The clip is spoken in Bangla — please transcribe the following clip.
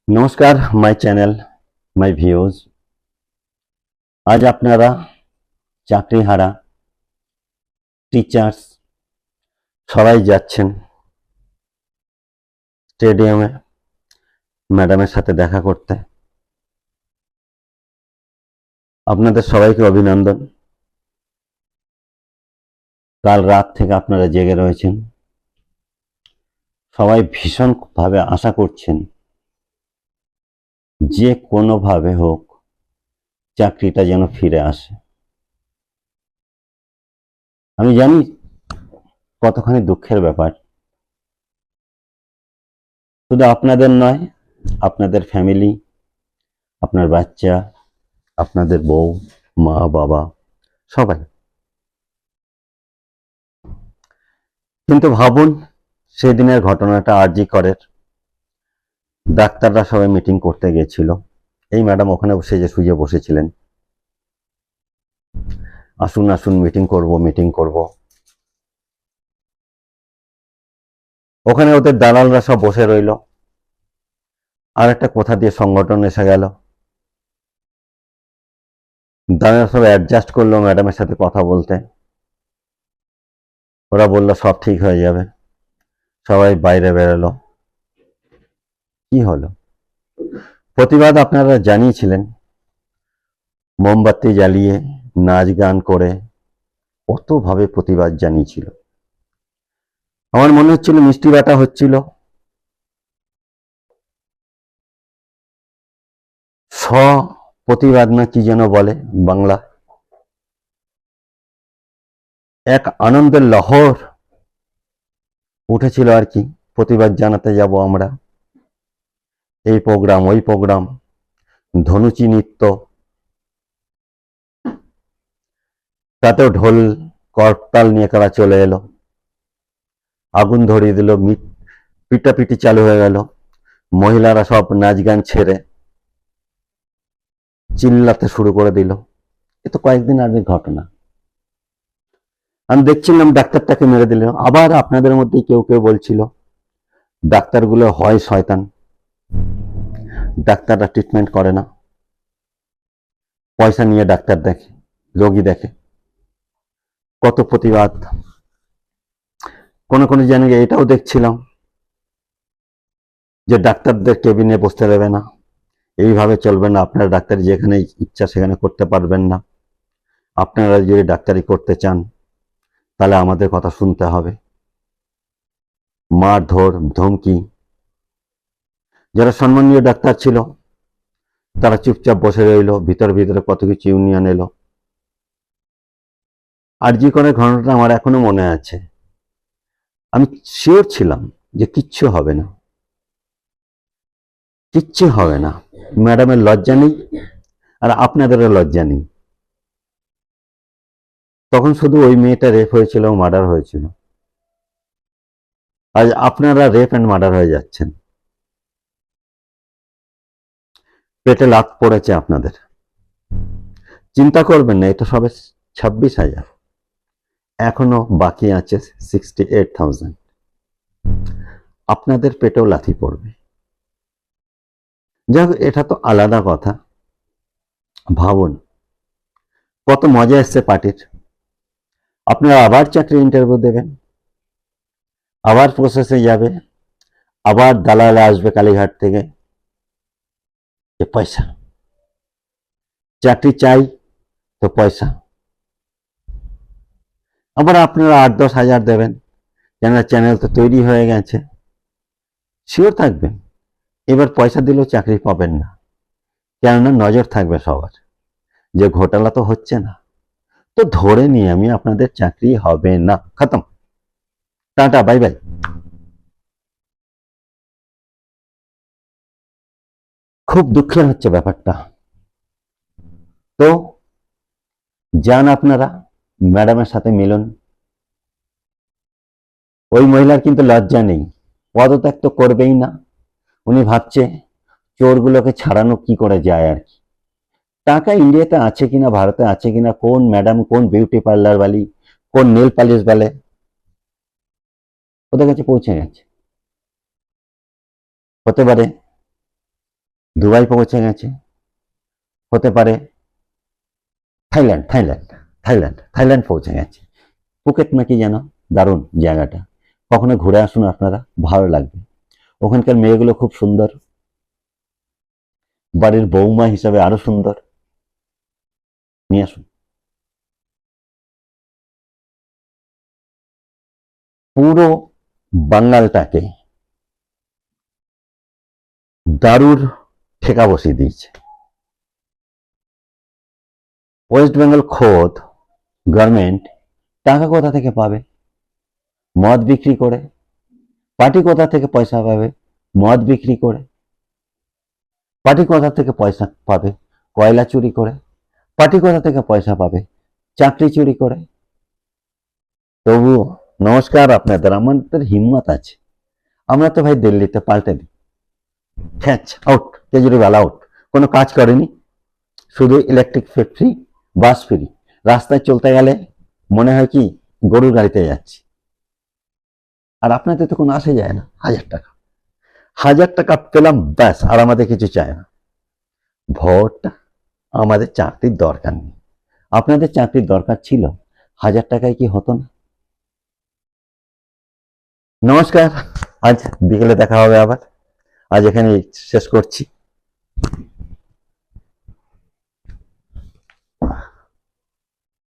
নমস্কার মাই চ্যানেল, মাই ভিউজ। আজ আপনারা চাকরিহারা টিচার্স সবাই যাচ্ছেন স্টেডিয়ামে ম্যাডামের সাথে দেখা করতে। আপনাদের সবাইকে অভিনন্দন। কাল রাত থেকে আপনারা জেগে রয়েছেন। সবাই ভীষণভাবে আশা করছেন যে কোনোভাবে হোক চাকরিটা যেন ফিরে আসে। আমি জানি কতখানি দুঃখের ব্যাপার, শুধু আপনাদের নয়, আপনাদের ফ্যামিলি, আপনার বাচ্চা, আপনাদের বউ, মা, বাবা, সবাই। কিন্তু ভাবুন, সেদিনের ঘটনাটা আরজি করের। ডাক্তাররা সবাই মিটিং করতে গেছিল। এই ম্যাডাম ওখানে সেজে সুজে বসেছিলেন, আসুন আসুন মিটিং করব মিটিং করব। ওখানে ওদের দালালরা সব বসে রইল। আর একটা কোথা দিয়ে সংগঠন এসে গেল, দালাল সব অ্যাডজাস্ট করলো ম্যাডামের সাথে কথা বলতে। ওরা বলল সব ঠিক হয়ে যাবে। সবাই বাইরে বেরোলো। কি হলো? প্রতিবাদ আপনারা জানিয়েছিলেন, মোমবাতি জ্বালিয়ে, নাচ গান করে কতভাবে প্রতিবাদ জানিয়েছিল। আমার মনে হচ্ছিল মিষ্টি বাটা হচ্ছিল। প্রতিবাদ না কি যেন বলে বাংলা, এক আনন্দের লহর উঠেছিল আর কি। প্রতিবাদ জানাতে যাব আমরা, এই প্রোগ্রাম ওই প্রোগ্রাম, ধনুচি নৃত্য, তাতেও ঢোল করতাল নিয়ে কারা চলে এলো, আগুন ধরিয়ে দিল, পিটাপিটি চালু হয়ে গেল। মহিলারা সব নাচ গান ছেড়ে চিল্লাতে শুরু করে দিল। এ তো কয়েকদিন আগের ঘটনা। আমি দেখছিলাম ডাক্তারটাকে মেরে দিল। আবার আপনাদের মধ্যে কেউ কেউ বলছিল ডাক্তারগুলো হয় শয়তান, ডাক্তাররা ট্রিটমেন্ট করে না, পয়সা নিয়ে ডাক্তার দেখে, রোগী দেখে। কত প্রতিবাদ। কোন কোন জায়গায় এটাও দেখছিলাম যে ডাক্তারদের কেবিনে বসতে দেবে না, এইভাবে চলবে না, আপনারা ডাক্তারি যেখানে ইচ্ছা সেখানে করতে পারবেন না, আপনারা যদি ডাক্তারি করতে চান তাহলে আমাদের কথা শুনতে হবে। মারধর, ধমকি। যারা সম্মানীয় ডাক্তার ছিল তারা চুপচাপ বসে রইল, ভিতরে ভিতরে কত কিছু ইউনিয়ন এলো। আরজি করের ঘটনাটা আমার এখনো মনে আছে। আমি শিওর ছিলাম যে কিচ্ছু হবে না, কিচ্ছু হবে না। ম্যাডামের লজ্জা নেই, আর আপনাদেরও লজ্জা নেই। তখন শুধু ওই মেয়েটা রেপ হয়েছিল, মার্ডার হয়েছিল। আজ আপনারা রেপ অ্যান্ড মার্ডার হয়ে যাচ্ছেন। পেটে লাত পড়েছে আপনাদের। চিন্তা করবেন না, এটা সবে 26,000, এখনো বাকি আছে 68,000। আপনাদের পেটেও লাথি পড়বে। যাই হোক, এটা তো আলাদা কথা। ভাবুন কত মজা এসছে পার্টির। আপনারা আবার চাকরি ইন্টারভিউ দেবেন, আবার প্রসেসে যাবে, আবার দালাল আসবে কালীঘাট থেকে, যে পয়সা, চাকরি চাই তো পয়সা। আবার আপনারা 8-10 হাজার দেবেন, কেন চ্যানেল তো তৈরি হয়ে গেছে। শিওর থাকবেন এবার পয়সা দিলেও চাকরি পাবেন না, কেননা নজর থাকবে সবার যে ঘোটালা তো হচ্ছে না। তো ধরে নিয়ে আমি আপনাদের চাকরি হবে না, খতম, টাটা, বাই বাই। খুব দুঃখের হচ্ছে ব্যাপারটা। তো যান আপনারা ম্যাডামের সাথে মিলুন। ওই মহিলার কিন্তু লজ্জা নেই, পদত্যাগ তো করবেই না। উনি ভাবছে চোরগুলোকে ছাড়ানো কি করে যায় আর কি। টাকা ইন্ডিয়াতে আছে কিনা, ভারতে আছে কিনা, কোন ম্যাডাম, কোন বিউটি পার্লার বালি, কোন নেল পালিশ বালে ওদের কাছে পৌঁছে গেছে। হতে পারে দুবাই পৌঁছে গেছে, হতে পারে থাইল্যান্ড থাইল্যান্ড থাইল্যান্ড থাইল্যান্ড পৌঁছে গেছে, ফুকেট নাকি যেন দারুণ জায়গাটা। কখনো ঘুরে আসুন আপনারা, ভালো লাগবে। ওখানকার মেয়েগুলো খুব সুন্দর, বাড়ির বৌমা হিসাবে আরো সুন্দর। নিয়ে আসুন। পুরো বাঙালটাকে দারুর ঠেকা বসিয়ে দিয়েছে। ওয়েস্ট বেঙ্গল খোদ গভর্নমেন্ট টাকা কোথা থেকে পাবে? মদ বিক্রি করে। পার্টি কোথা থেকে পয়সা পাবে? মদ বিক্রি করে। পার্টি কোথা থেকে পয়সা পাবে? কয়লা চুরি করে। পার্টি কোথা থেকে পয়সা পাবে? চাকরি চুরি করে। তবুও নমস্কার আপনাদের, আমাদের হিম্মত আছে। আমরা তো ভাই দিল্লিতে পাল্টে দিই, খ্যাচ আউট, কেজরিওয়াল আউট। কোনো কাজ করেনি, শুধু ইলেকট্রিক ফ্রি, বাস ফ্রি। রাস্তায় চলতে গেলে মনে হয় কি গরুর গাড়িতে যাচ্ছি। আর আপনাদের তো কোনো আসে যায় না। 1000 টাকা, 1000 টাকা পেলাম ব্যাস, আর আমাদের কিছু চায় না। ভোট, আমাদের চাকরির দরকার নেই। আপনাদের চাকরির দরকার ছিল, 1000 টাকায় কি হতো না? নমস্কার, আজ বিকেলে দেখা হবে আবার। আজ এখানে শেষ করছি।